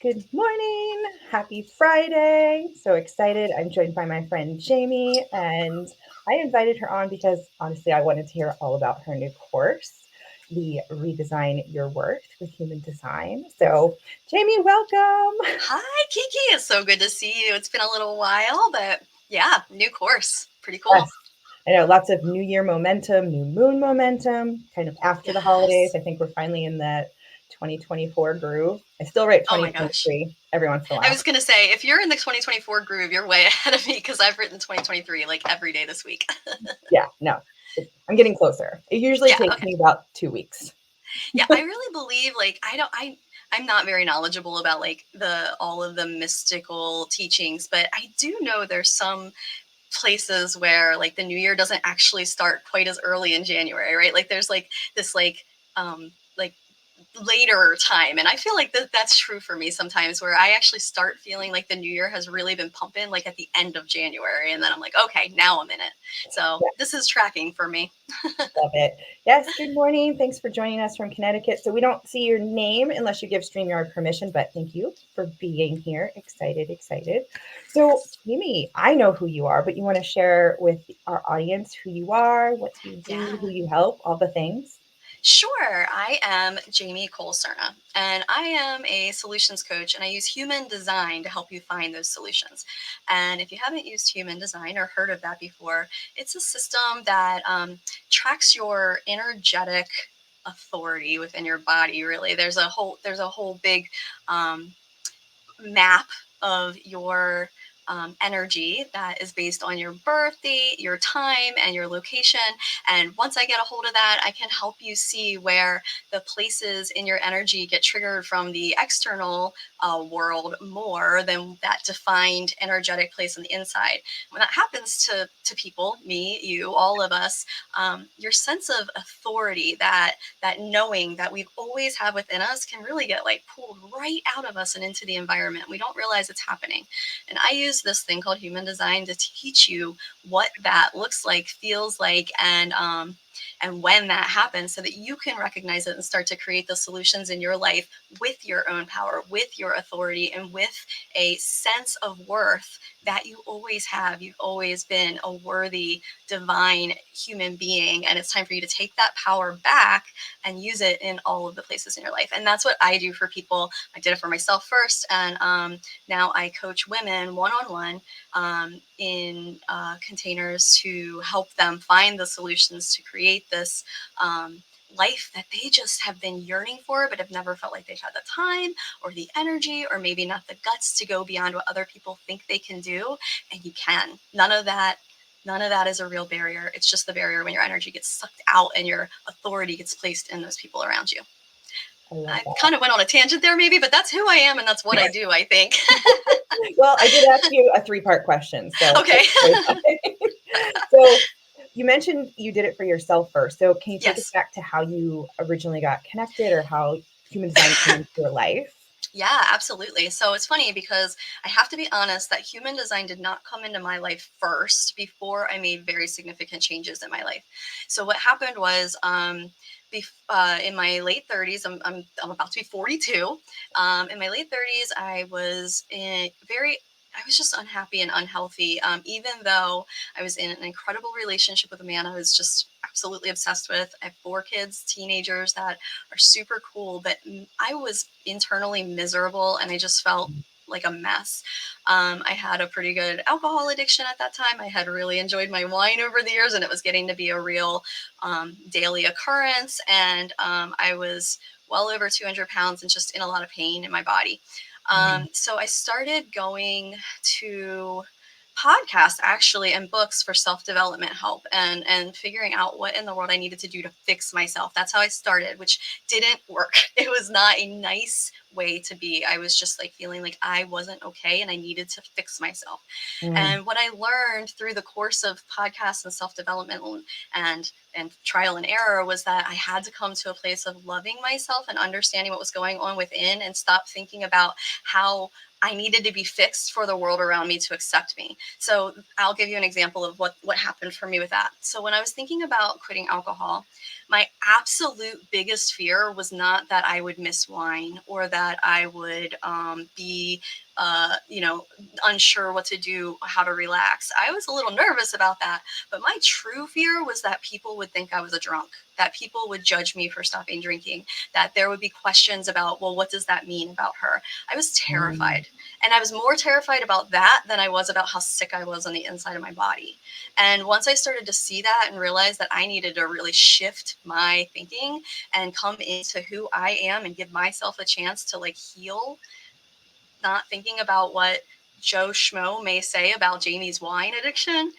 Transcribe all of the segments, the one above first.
Good morning. Happy Friday. So excited. I'm joined by my friend Jamie, and I invited her on because honestly, I wanted to hear all about her new course, the Redesign Your Worth with Human Design. So, Jamie, welcome. Hi, Kiki. It's so good to see you. It's been a little while, but yeah, new course. Pretty cool. Yes, I know lots of New Year momentum, new moon momentum, kind of after the holidays. Yes. I think we're finally in that 2024 groove. I still write Oh my gosh. 2023 every once in a I while. was going to say, if you're in the 2024 groove, you're way ahead of me because I've written 2023 like every day this week. Yeah, no, I'm getting closer. It usually Yeah, takes okay. me about 2 weeks. Yeah, I really believe like I'm not very knowledgeable about like the all of the mystical teachings, but I do know there's some places where like the new year doesn't actually start quite as early in January, right? Like there's like this like later time, and I feel like that's true for me sometimes, where I actually start feeling like the new year has really been pumping like at the end of January, and then I'm like, okay, now I'm in it. So Yeah, this is tracking for me. love it. Yes, good morning. Thanks for joining us from Connecticut. So we don't see your name unless you give StreamYard permission, but thank you for being here. Excited, excited. So, Yes. Jamie, I know who you are, but you want to share with our audience who you are, what you do, Yeah. who you help, all the things? Sure. I am Jamie Cole Cerna, and I am a solutions coach, and I use human design to help you find those solutions. And if you haven't used human design or heard of that before, it's a system that tracks your energetic authority within your body. Really, there's a whole big um, map of your energy that is based on your birth date, your time, and your location. And once I get a hold of that, I can help you see where the places in your energy get triggered from the external world more than that defined energetic place on the inside. When that happens to people, me, you, all of us, your sense of authority, that knowing that we've always had within us, can really get like pulled right out of us and into the environment. We don't realize it's happening. And I use this thing called human design to teach you what that looks like, feels like, and when that happens, so that you can recognize it and start to create the solutions in your life with your own power, with your authority, and with a sense of worth that you always have. You've always been a worthy, divine human being, and it's time for you to take that power back and use it in all of the places in your life. And that's what I do for people. I did it for myself first, and now I coach women one-on-one in containers to help them find the solutions to create this life that they just have been yearning for, but have never felt like they've had the time or the energy, or maybe not the guts to go beyond what other people think they can do. And you can. None of that is a real barrier. It's just the barrier when your energy gets sucked out and your authority gets placed in those people around you. I love I that. kind of went on a tangent there, maybe, but that's who I am and that's what I do, I think. Well, I did ask you a three-part question, so Okay. that's totally fine. So you mentioned you did it for yourself first. So can you take us Yes. back to how you originally got connected or how human design came into your life? Yeah, absolutely. So it's funny because I have to be honest that human design did not come into my life first before I made very significant changes in my life. So what happened was, in my late 30s, I'm about to be 42. In my late 30s, I was just unhappy and unhealthy. Even though I was in an incredible relationship with a man I was just absolutely obsessed with. I have 4 kids, teenagers that are super cool, but I was internally miserable and I just felt like a mess. I had a pretty good alcohol addiction at that time. I had really enjoyed my wine over the years, and it was getting to be a real daily occurrence. And I was well over 200 pounds and just in a lot of pain in my body. Mm, So I started going to podcasts actually and books for self-development help, and figuring out what in the world I needed to do to fix myself. That's how I started, which didn't work. It was not a nice way to be. I was just like feeling like I wasn't okay and I needed to fix myself. mm, And what I learned through the course of podcasts and self-development and trial and error was that I had to come to a place of loving myself and understanding what was going on within, and stop thinking about how I needed to be fixed for the world around me to accept me. So I'll give you an example of what happened for me with that. So when I was thinking about quitting alcohol, my absolute biggest fear was not that I would miss wine or that I would be, you know, unsure what to do, how to relax. I was a little nervous about that, but my true fear was that people would think I was a drunk, that people would judge me for stopping drinking, that there would be questions about, well, what does that mean about her? I was Mm, terrified. And I was more terrified about that than I was about how sick I was on the inside of my body. And once I started to see that and realize that I needed to really shift my thinking and come into who I am and give myself a chance to like heal, not thinking about what Joe Schmo may say about Jamie's wine addiction,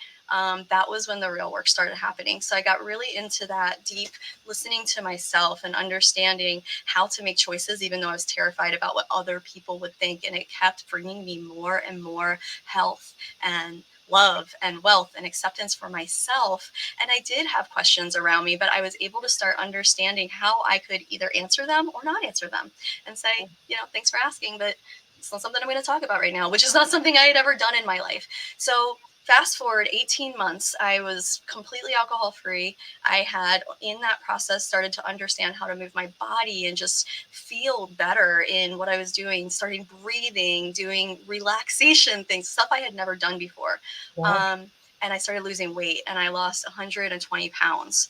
that was when the real work started happening. So I got really into that deep listening to myself and understanding how to make choices, even though I was terrified about what other people would think. And it kept bringing me more and more health and love and wealth and acceptance for myself. And I did have questions around me, but I was able to start understanding how I could either answer them or not answer them and say, you know, thanks for asking, but it's not something I'm going to talk about right now, which is not something I had ever done in my life. So fast forward 18 months, I was completely alcohol free. I had, in that process, started to understand how to move my body and just feel better in what I was doing, starting breathing, doing relaxation things, stuff I had never done before. yeah. Um, and I started losing weight and I lost 120 pounds.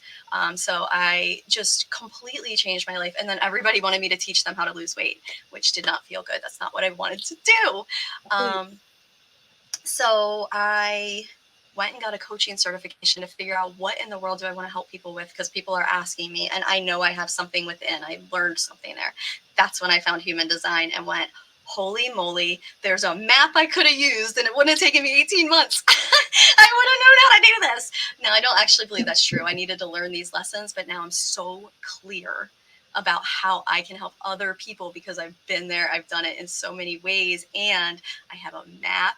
So I just completely changed my life. And then everybody wanted me to teach them how to lose weight, which did not feel good. That's not what I wanted to do. Please. Um, so I went and got a coaching certification to figure out what in the world do I want to help people with, because people are asking me and I know I have something within. I learned something there. That's when I found human design and went, holy moly, there's a map I could have used and it wouldn't have taken me 18 months. I would have known how to do this. Now, I don't actually believe that's true. I needed to learn these lessons, but now I'm so clear about how I can help other people because I've been there. I've done it in so many ways. And I have a map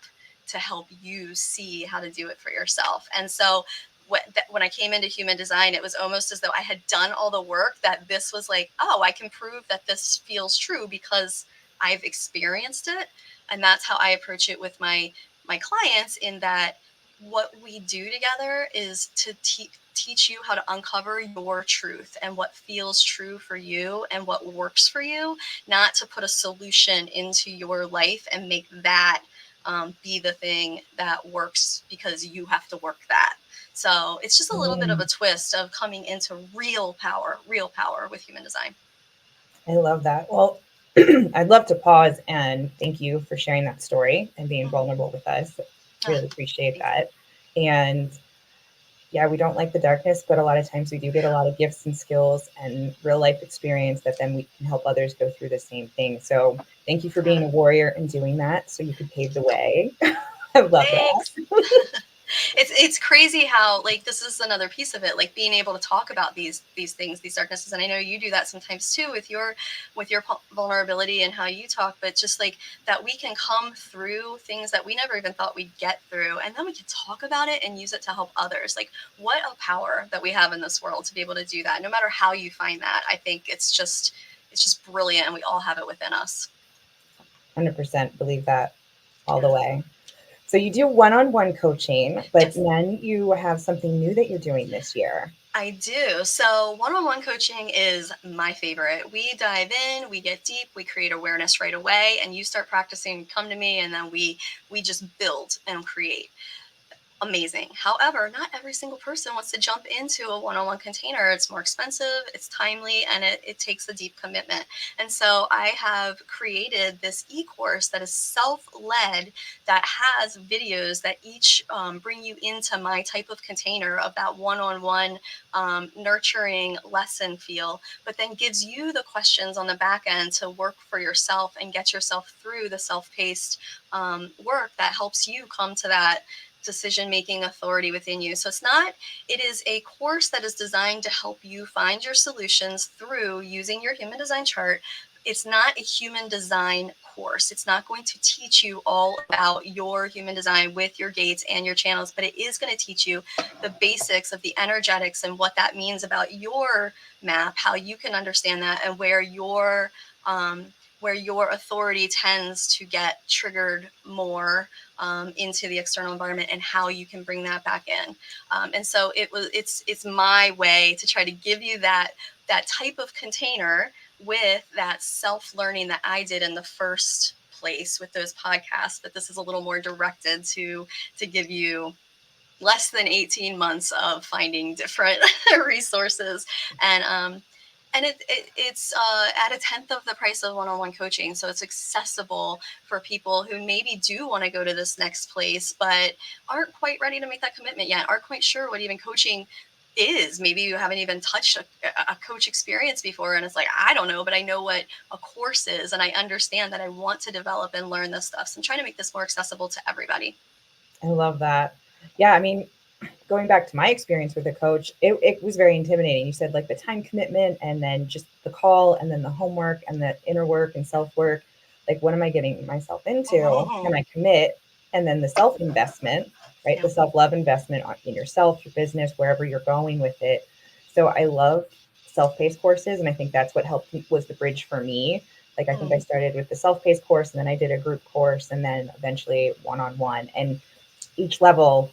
to help you see how to do it for yourself. And so when I came into human design, it was almost as though I had done all the work, that this was like, oh, I can prove that this feels true because I've experienced it. And that's how I approach it with my clients, in that what we do together is to teach you how to uncover your truth and what feels true for you and what works for you, not to put a solution into your life and make that be the thing that works because you have to work that. So it's just a little bit of a Mm, twist of coming into real power with human design. I love that. Well, I'd love to pause and thank you for sharing that story and being Mhm. vulnerable with us. Ah, Really appreciate thank you. that. And yeah, we don't like the darkness, but a lot of times we do get a lot of gifts and skills and real life experience that then we can help others go through the same thing. So thank you for being a Ah, warrior and doing that so you could pave the way. I love thanks. that. It's crazy how, like, this is another piece of it, like being able to talk about these things, these darknesses. And I know you do that sometimes too with your vulnerability and how you talk, but just like that we can come through things that we never even thought we'd get through, and then we can talk about it and use it to help others. Like, what a power that we have in this world to be able to do that, no matter how you find that. I think it's just brilliant, and we all have it within us. 100% believe that all the Yeah. way. So you do one-on-one coaching, but Yes. then you have something new that you're doing this year. I do. So, one on one coaching is my favorite. We dive in, we get deep, we create awareness right away, and you start practicing, come to me, and then we just build and create. Amazing. However, not every single person wants to jump into a one on one container. It's more expensive, it's timely, and it takes a deep commitment. And so I have created this e course that is self led, that has videos that each bring you into my type of container of that one on one nurturing lesson feel, but then gives you the questions on the back end to work for yourself and get yourself through the self paced work that helps you come to that decision making authority within you. So it is a course that is designed to help you find your solutions through using your human design chart. It's not a human design course. It's not going to teach you all about your human design with your gates and your channels, but it is going to teach you the basics of the energetics and what that means about your map, how you can understand that, and where your where your authority tends to get triggered more into the external environment, and how you can bring that back in. And so it's my way to try to give you that type of container with that self learning that I did in the first place with those podcasts. But this is a little more directed to give you less than 18 months of finding different resources. And um and it, it it's at a tenth of the price of one-on-one coaching, so it's accessible for people who maybe do want to go to this next place but aren't quite ready to make that commitment yet, aren't quite sure what even coaching is. Maybe you haven't even touched a coach experience before, and it's like, I don't know, but I know what a course is, and I understand that I want to develop and learn this stuff. So I'm trying to make this more accessible to everybody. I love that. Yeah, I mean, going back to my experience with a coach, it was very intimidating. You said like the time commitment and then just the call and then the homework and the inner work and self work. Like, what am I getting myself into? Can I commit? And then the self investment, right? Yeah. The self love investment in yourself, your business, wherever you're going with it. So I love self paced courses. And I think that's what helped was the bridge for me. Like, I think I Mm. started with the self paced course and then I did a group course and then eventually one on one. And each level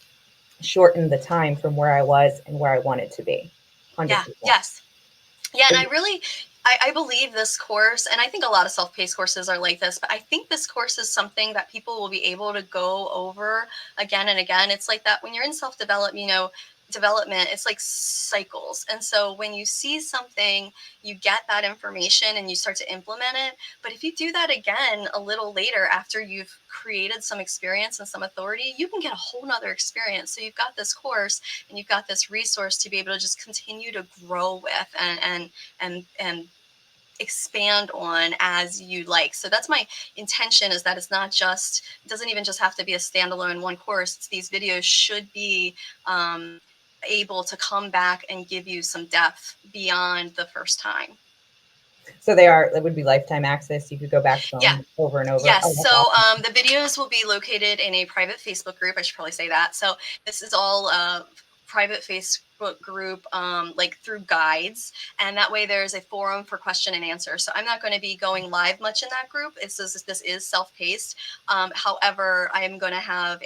shortened the time from where I was and where I wanted to be. Yeah. 100%. Yes. Yeah, and I believe this course, and I think a lot of self-paced courses are like this, but I think this course is something that people will be able to go over again and again. It's like that when you're in self-development, development, it's like cycles. And so when you see something, you get that information and you start to implement it. But if you do that again a little later after you've created some experience and some authority, you can get a whole nother experience. So you've got this course and you've got this resource to be able to just continue to grow with and expand on as you like. So that's my intention, is that it's not just, it doesn't even just have to be a standalone one course. It's these videos should be able to come back and give you some depth beyond the first time. So they are, it would be lifetime access. You could go back to Yeah. them over and over. Yes. Oh, that's So awesome. the videos will be located in a private Facebook group. I should probably say that. So this is all private Facebook group, like through guides, and that way there's a forum for question and answer. So I'm not going to be going live much in that group. This is self-paced. However, I am going to have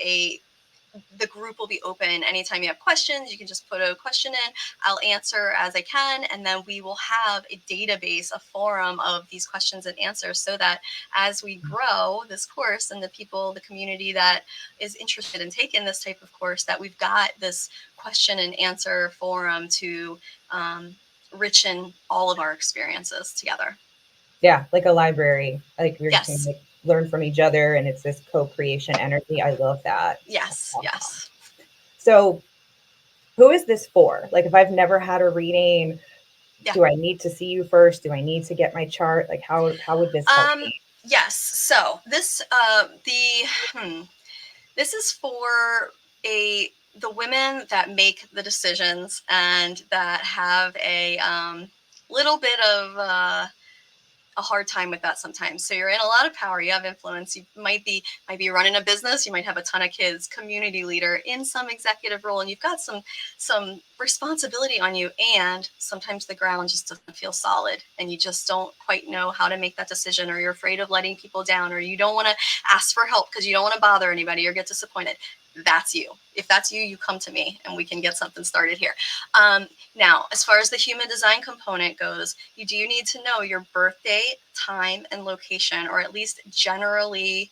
the group will be open anytime you have questions. You can just put a question in. I'll answer as I can. And then we will have a database, a forum of these questions and answers, so that as we grow this course and the people, the community that is interested in taking this type of course, that we've got this question and answer forum to richen all of our experiences together. Yeah, like a library. Like we're just going to Yes. like learn from each other and it's this co-creation energy. I love that. That's Yes. awesome. Yes. So who is this for? Like if I've never had a reading, Yeah. do I need to see you first? Do I need to get my chart? Like how would this help Um, me? yes. So this is for a the women that make the decisions and that have a little bit of a hard time with that sometimes. So you're in a lot of power, you have influence, you might be running a business, you might have a ton of kids, community leader, in some executive role, and you've got some responsibility on you, and sometimes the ground just doesn't feel solid and you just don't quite know how to make that decision, or you're afraid of letting people down, or you don't want to ask for help because you don't want to bother anybody or get disappointed. That's you. If that's you, you come to me and we can get something started here. Now, as far as the human design component goes, you do need to know your birth date, time, and location, or at least generally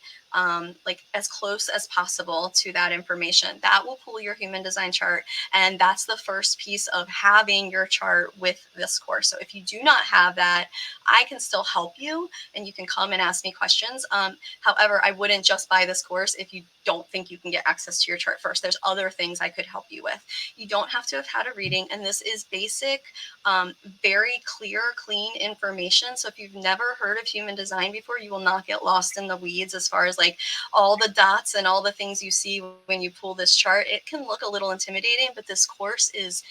like as close as possible to that information. That will pull your human design chart. And that's the first piece of having your chart with this course. So if you do not have that, I can still help you and you can come and ask me questions. However, I wouldn't just buy this course if you don't think you can get access to your chart first. There's other things I could help you with. You don't have to have had a reading, and this is basic, very clear, clean information. So if you've never heard of human design before, you will not get lost in the weeds as far as like all the dots and all the things you see when you pull this chart. It can look a little intimidating, but this course is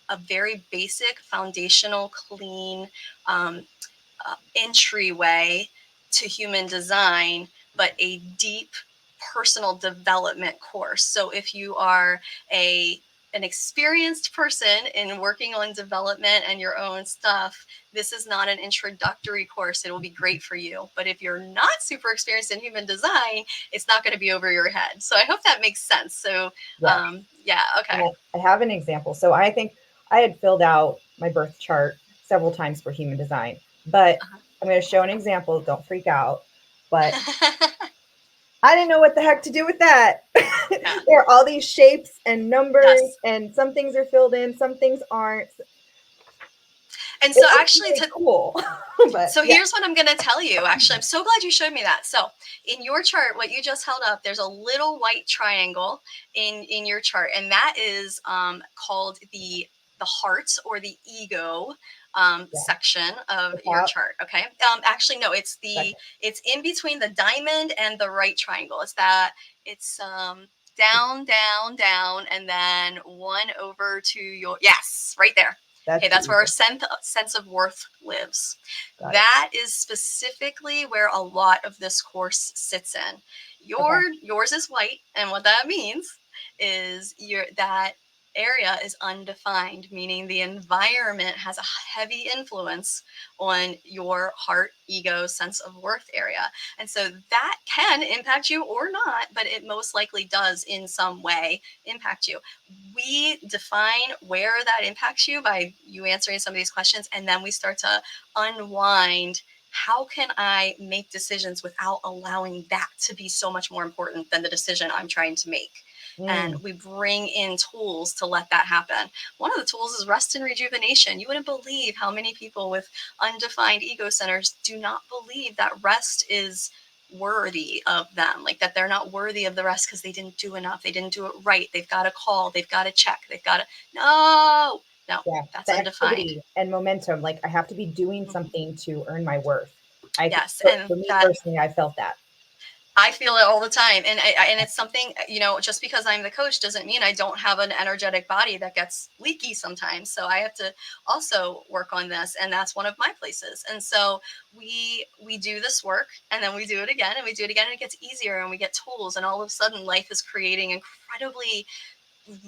a very basic, foundational, clean um, entryway to human design, but a deep personal development course. So if you are a an experienced person in working on development and your own stuff, this is not an introductory course. It will be great for you. But if you're not super experienced in human design, it's not going to be over your head. So I hope that makes sense. So, Yes. yeah, okay. And I have an example. So I think I had filled out my birth chart several times for human design, but I'm going to show an example. Don't freak out. But Uh-huh. I didn't know what the heck to do with that. Yeah. There are all these shapes and numbers, Yes. and some things are filled in, some things aren't. And so It looks actually, really to cool, but So yeah, here's what I'm going to tell you. Actually, I'm so glad you showed me that. So in your chart, what you just held up, there's a little white triangle in your chart, and that is called the heart or the ego yeah, section of the your top chart. Okay. Actually, no, second. it's in between the diamond and the right triangle. It's that it's down, down, down, and then one over to your yes, right there. Okay, That's the that's where our ego. sense of worth lives. Got it. That is specifically where a lot of this course sits in. Okay. Yours is white, and what that means is that area is undefined, meaning the environment has a heavy influence on your heart, ego, sense of worth area. And so that can impact you or not, but it most likely does in some way impact you. We define where that impacts you by you answering some of these questions, and then we start to unwind how can I make decisions without allowing that to be so much more important than the decision I'm trying to make. And Mm, we bring in tools to let that happen. One of the tools is rest and rejuvenation. You wouldn't believe how many people with undefined ego centers do not believe that rest is worthy of them, like that they're not worthy of the rest because they didn't do enough, they didn't do it right, they've got to call, they've got to check, they've got to no, no, yeah, that's the undefined. activity and momentum. Like I have to be doing Mhm. something to earn my worth. I think Yes, and for me that personally, I felt that. I feel it all the time, and and it's something, just because I'm the coach doesn't mean I don't have an energetic body that gets leaky sometimes. So I have to also work on this, and that's one of my places. And so we do this work, and then we do it again, and we do it again, and it gets easier, and we get tools, and all of a sudden, life is creating incredibly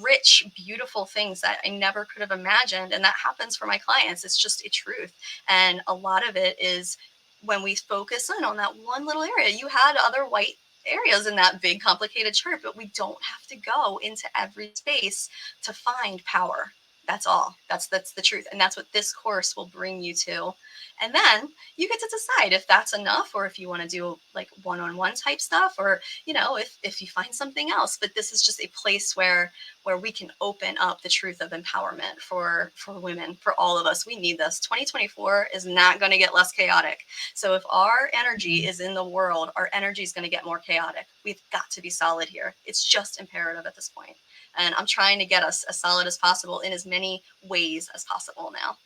rich, beautiful things that I never could have imagined. And that happens for my clients. It's just a truth. And a lot of it is when we focus in on that one little area. You had other white areas in that big, complicated chart, but we don't have to go into every space to find power. That's all. That's the truth. And that's what this course will bring you to. And then you get to decide if that's enough or if you want to do like one-on-one type stuff or if you find something else. But this is just a place where we can open up the truth of empowerment for women, for all of us. We need this. 2024 is not going to get less chaotic. So if our energy is in the world, our energy is going to get more chaotic. We've got to be solid here. It's just imperative at this point. And I'm trying to get us as solid as possible in as many ways as possible now.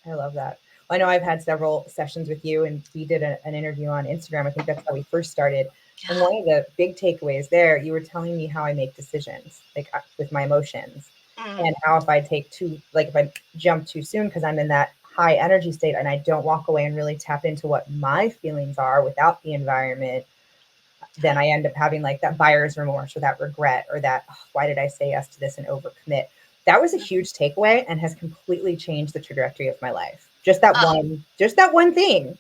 I love that. I know I've had several sessions with you, and we did an interview on Instagram. I think that's how we first started. And Yeah. one of the big takeaways there, you were telling me how I make decisions, like with my emotions, Mm, and how if I take too, like if I jump too soon because I'm in that high energy state and I don't walk away and really tap into what my feelings are without the environment, then I end up having like that buyer's remorse or that regret or that, "Oh, why did I say yes to this and overcommit?" That was a yeah. huge takeaway and has completely changed the trajectory of my life. Oh, Just that one thing.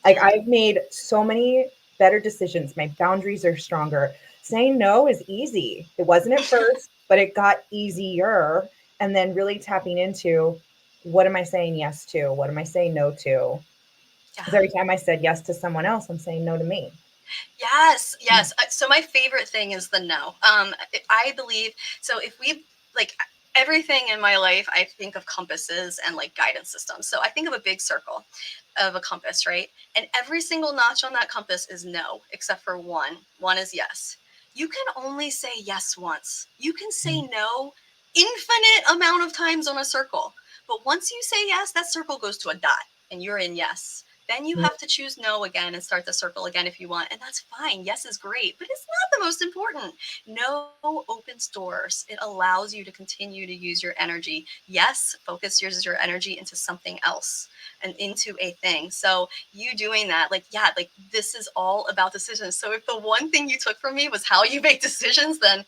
Like yeah. I've made so many better decisions. My boundaries are stronger. Saying no is easy. It wasn't at first, but it got easier. And then really tapping into what am I saying yes to? What am I saying no to? Because Yeah. every time I said yes to someone else, I'm saying no to me. Yes, yes. So my favorite thing is the no. I believe so. If we like everything in my life, I think of compasses and like guidance systems. So I think of a big circle of a compass, right? And every single notch on that compass is no, except for one. One is yes. You can only say yes once. You can say no infinite amount of times on a circle. But once you say yes, that circle goes to a dot and you're in yes. Then you Mhm. have to choose no again and start the circle again if you want. And that's fine. Yes is great, but it's not the most important. No opens doors. It allows you to continue to use your energy. Yes, focus your energy into something else and into a thing. So you doing that, like, yeah, like this is all about decisions. So if the one thing you took from me was how you make decisions, then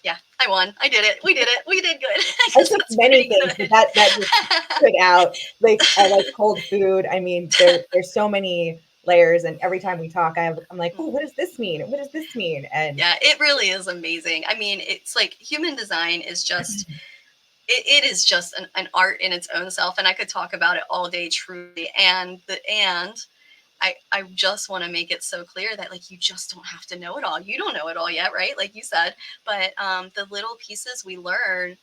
Yeah, I won. I did it. We did it. We did good. I I guess took that's many pretty things, but good. that just stood out. Like, I like cold food. I mean, there's so many layers, and every time we talk, I'm like, "Oh, what does this mean? What does this mean?" And Yeah, it really is amazing. I mean, it's like human design is just it is just an art in its own self, and I could talk about it all day truly. And I just want to make it so clear that like you just don't have to know it all. You don't know it all yet, right? Like you said, but the little pieces we learn,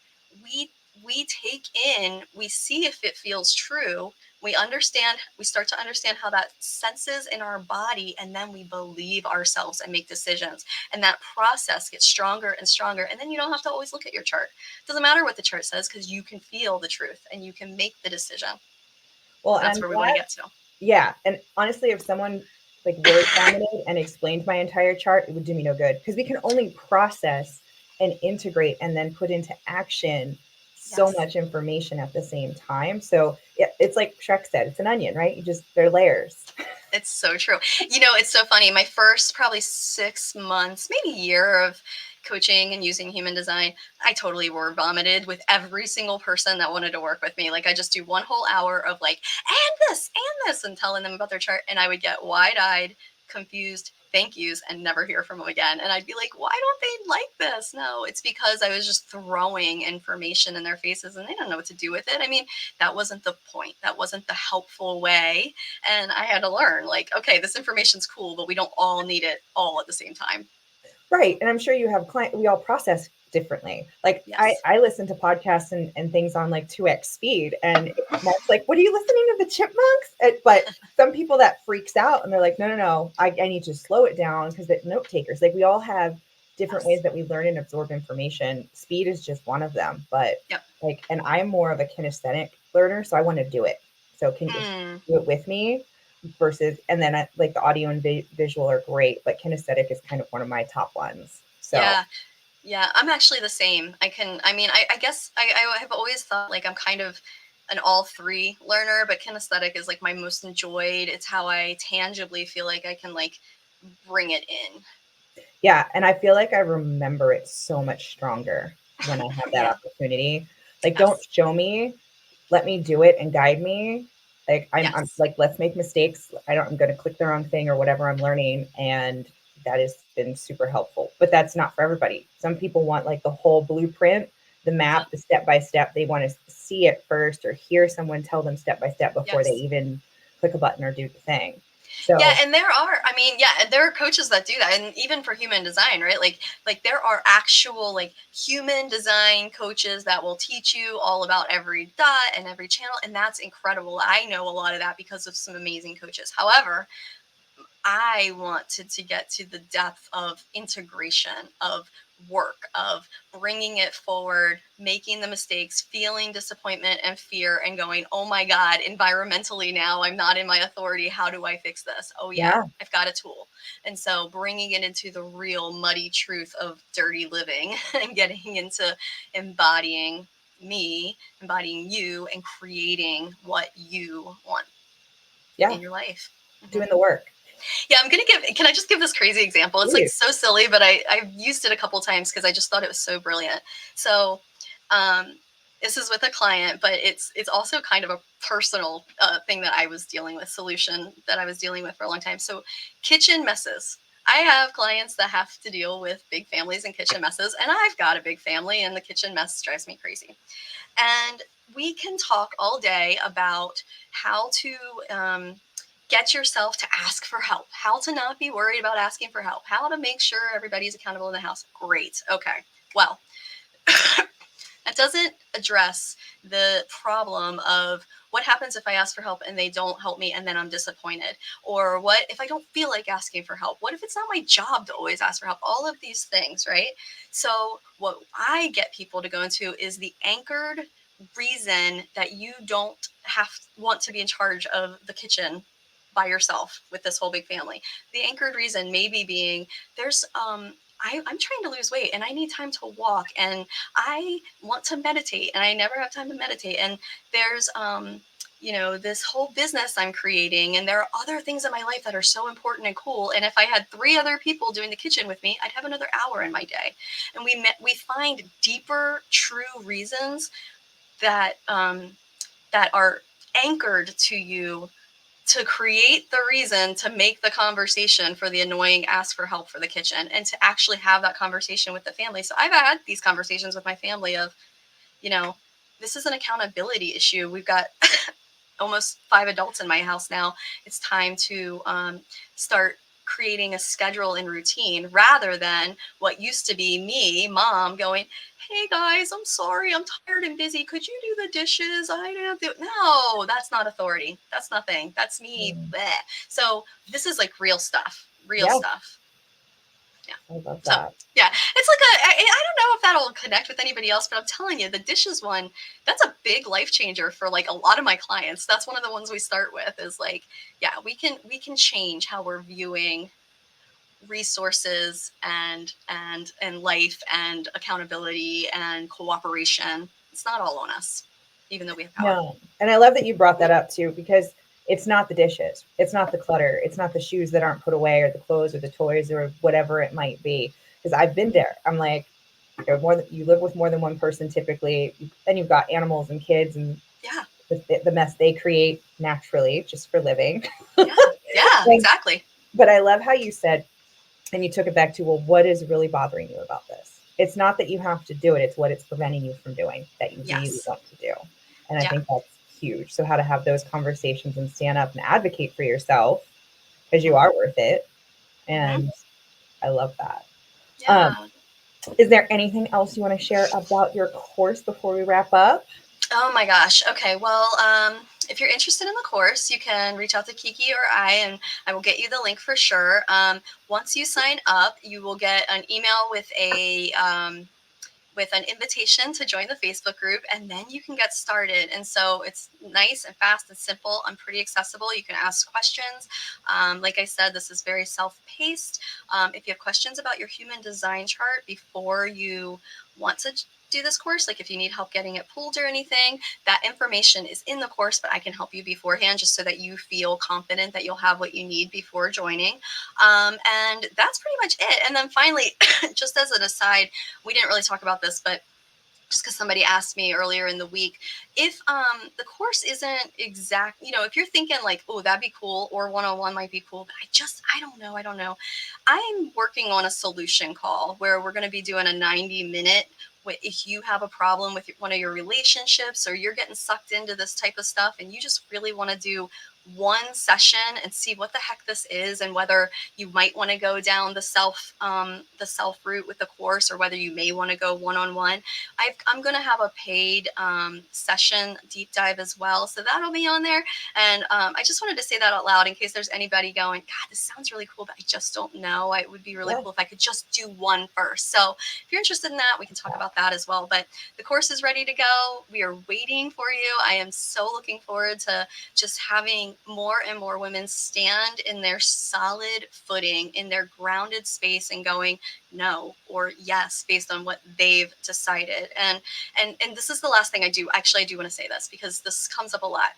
we we take in, we see if it feels true. We understand, we start to understand how that senses in our body, and then we believe ourselves and make decisions. And that process gets stronger and stronger. And then you don't have to always look at your chart. It doesn't matter what the chart says because you can feel the truth and you can make the decision. well, And and that's I'm where we want to glad. get to. Yeah, and honestly, if someone like word vomited and explained my entire chart, it would do me no good because we can only process and integrate and then put into action so Yes. much information at the same time. So it's like Shrek said, it's an onion, right? You just they're layers. It's so true. You know, it's so funny. My first probably 6 months, maybe year of coaching and using human design, I totally were vomited with every single person that wanted to work with me. Like I just do one whole hour of like, and this, and telling them about their chart. And I would get wide eyed, confused thank yous and never hear from them again. And I'd be like, why don't they like this? No, it's because I was just throwing information in their faces and they don't know what to do with it. I mean, that wasn't the point. That wasn't the helpful way, and I had to learn like, okay, this information's cool, but we don't all need it all at the same time. Right. And I'm sure you have client we all process differently. Like Yes. I listen to podcasts and things on like 2x speed and Mark's like, "What are you listening to the chipmunks?" But some people that freaks out and they're like, "No. I need to slow it down because the note takers, like we all have different ways Yes. that we learn and absorb information. Speed is just one of them, but Yep. like and I'm more of a kinesthetic learner, so I want to do it. So can if Mm, you do it with me versus and then like the audio and visual are great, but kinesthetic is kind of one of my top ones. So yeah. Yeah. I'm actually the same. I mean, I guess I have always thought like I'm kind of an all three learner, but kinesthetic is like my most enjoyed. It's how I tangibly feel like I can like bring it in. yeah, and I feel like I remember it so much stronger when I have that Yeah. opportunity. Like, don't Yes. show me, let me do it and guide me. Like, I'm Yes. like, let's make mistakes. I'm going to click the wrong thing or whatever I'm learning, and that has been super helpful. But that's not for everybody. Some people want like the whole blueprint, the Yep. map, the step by step. They want to see it first or hear someone tell them step by step before they Yes. even click a button or do the thing. Yeah, So and there are, I mean, yeah, and there are coaches that do that, and even for human design, right? Like there are actual like human design coaches that will teach you all about every dot and every channel, and that's incredible. I know a lot of that because of some amazing coaches. However, I wanted to get to the depth of integration, of work, of bringing it forward, making the mistakes, feeling disappointment and fear, and going, oh my God, environmentally now I'm not in my authority. How do I fix this? Oh, yeah, yeah, I've got a tool. And so bringing it into the real muddy truth of dirty living and getting into embodying me, embodying you, and creating what you want yeah, in your life. doing Mhm. the work. Yeah, I'm gonna give. Can I just give this crazy example? It's like Please. so silly, but I've used it a couple times because I just thought it was so brilliant. So, um, this is with a client, but it's also kind of a personal thing that I was dealing with, solution that I was dealing with for a long time. So, kitchen messes. I have clients that have to deal with big families and kitchen messes, and I've got a big family, and the kitchen mess drives me crazy. And we can talk all day about how to get yourself to ask for help, how to not be worried about asking for help, how to make sure everybody's accountable in the house. Great. Okay. Well, that doesn't address the problem of what happens if I ask for help and they don't help me and then I'm disappointed? Or what if I don't feel like asking for help? What if it's not my job to always ask for help? All of these things, right? So, what I get people to go into is the anchored reason that you don't have want to be in charge of the kitchen by yourself with this whole big family. The anchored reason maybe being there's I'm trying to lose weight and I need time to walk and I want to meditate and I never have time to meditate. And there's this whole business I'm creating, and there are other things in my life that are so important and cool. And if I had 3 other people doing the kitchen with me, I'd have another hour in my day. And we find deeper, true reasons that that are anchored to you to create the reason to make the conversation for the annoying ask for help for the kitchen, and to actually have that conversation with the family. So I've had these conversations with my family of, you know, this is an accountability issue. We've got almost 5 adults in my house now. It's time to start creating a schedule and routine, rather than what used to be me, mom, going, "Hey guys, I'm sorry, I'm tired and busy. Could you do the dishes? I don't do." No, that's not authority. That's nothing. That's me. Mm. Bleh. So this is like real stuff. Real Yeah, stuff. Yeah. I love So that. yeah, it's like I don't know if that'll connect with anybody else, but I'm telling you, the dishes one, that's a big life changer for like a lot of my clients. That's one of the ones we start with, is like, yeah, we can change how we're viewing resources and life and accountability and cooperation. It's not all on us, even though we have power. No. And I love that you brought that up too, because it's not the dishes, it's not the clutter, it's not the shoes that aren't put away, or the clothes or the toys or whatever it might be. Because I've been there. I'm like, you live with more than one person typically, and you've got animals and kids, and Yeah, the mess they create naturally just for living. yeah, yeah, Like, exactly. but I love how you said, and you took it back to, well, what is really bothering you about this? It's not that you have to do it, it's what it's preventing you from doing that you really Yes. want to do. And I Yeah. think that's huge. So, how to have those conversations and stand up and advocate for yourself, because you Mm-hmm. are worth it. Mm-hmm. And I love that. Um, Yeah. is there anything else you want to share about your course before we wrap up? Oh my gosh. Okay. Well, if you're interested in the course, you can reach out to Kiki or and I will get you the link for sure. Once you sign up, you will get an email with an invitation to join the Facebook group, and then you can get started. And so it's nice and fast and simple. I'm pretty accessible. You can ask questions. Like I said, this is very self paced. If you have questions about your human design chart before you want to do this course, like if you need help getting it pulled or anything, that information is in the course, but I can help you beforehand just so that you feel confident that you'll have what you need before joining. And that's pretty much it. And then finally, just as an aside, we didn't really talk about this, but just because somebody asked me earlier in the week, if the course isn't exact, if you're thinking like, oh, that'd be cool, or one-on-one might be cool, but I don't know. I'm working on a solution call where we're going to be doing a 90-minute. If you have a problem with one of your relationships, or you're getting sucked into this type of stuff and you just really want to do one session and see what the heck this is, and whether you might want to go down the self route with the course, or whether you may want to go one-on-one, I'm going to have a paid session deep dive as well. So that'll be on there. And I just wanted to say that out loud in case there's anybody going, God, this sounds really cool, but I just don't know. It would be really Yeah. cool if I could just do one first. So if you're interested in that, we can talk about that as well. But the course is ready to go. We are waiting for you. I am so looking forward to just having more and more women stand in their solid footing, in their grounded space, and going, no or yes based on what they've decided. And this is the last thing I do. Actually, I do want to say this because this comes up a lot.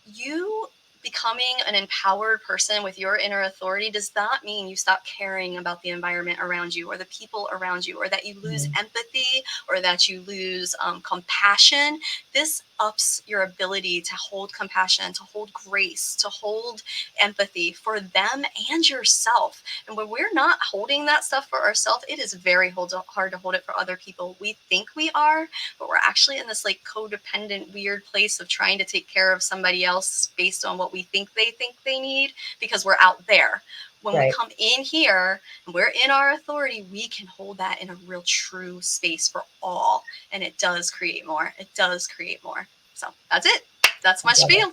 You becoming an empowered person with your inner authority does not mean you stop caring about the environment around you, or the people around you, or that you lose Mhm. empathy, or that you lose compassion. This ups your ability to hold compassion, to hold grace, to hold empathy for them and yourself. And when we're not holding that stuff for ourselves, it is very hard to hold it for other people. We think we are, but we're actually in this like codependent weird place of trying to take care of somebody else based on what we think they need, because we're out there. When we Right. come in here and we're in our authority, we can hold that in a real true space for all, and it does create more. It does create more. So that's it. That's I my love it. spiel.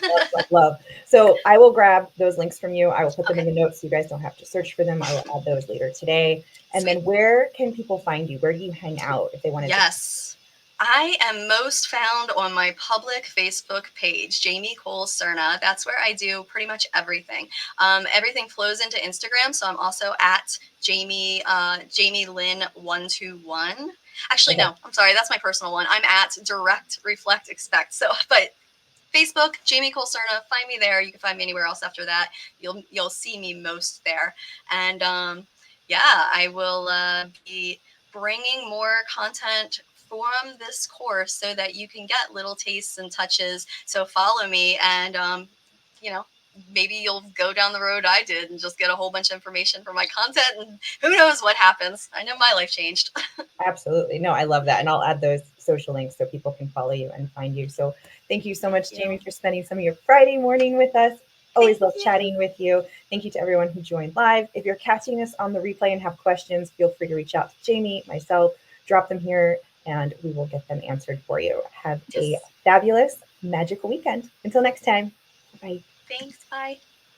Love, love, love. So I will grab those links from you. I will put them in Okay, the notes so you guys don't have to search for them. I will add those later today. And sweet. then where can people find you? Where do you hang out if they wanted to? Yes. I am most found on my public Facebook page, Jamie Cole Cerna. That's where I do pretty much everything. Everything flows into Instagram, so I'm also at Jamie Lynn 121. Actually, Okay. no, I'm sorry, that's my personal one. I'm at Direct Reflect Expect. So, but Facebook, Jamie Cole Cerna. Find me there. You can find me anywhere else after that. You'll see me most there. And yeah, I will be bringing more content from this course so that you can get little tastes and touches. So follow me, and you know, maybe you'll go down the road I did and just get a whole bunch of information from my content, and who knows what happens. I know my life changed. Absolutely. No, I love that. And I'll add those social links so people can follow you and find you. So thank you so Thank much, Jamie, you. for spending some of your Friday morning with us. Always Thank love you. chatting with you. Thank you to everyone who joined live. If you're catching us on the replay and have questions, feel free to reach out to Jamie, myself, drop them here, and we will get them answered for you. Have a Yes. fabulous, magical weekend. Until next time. Bye. Thanks. Bye.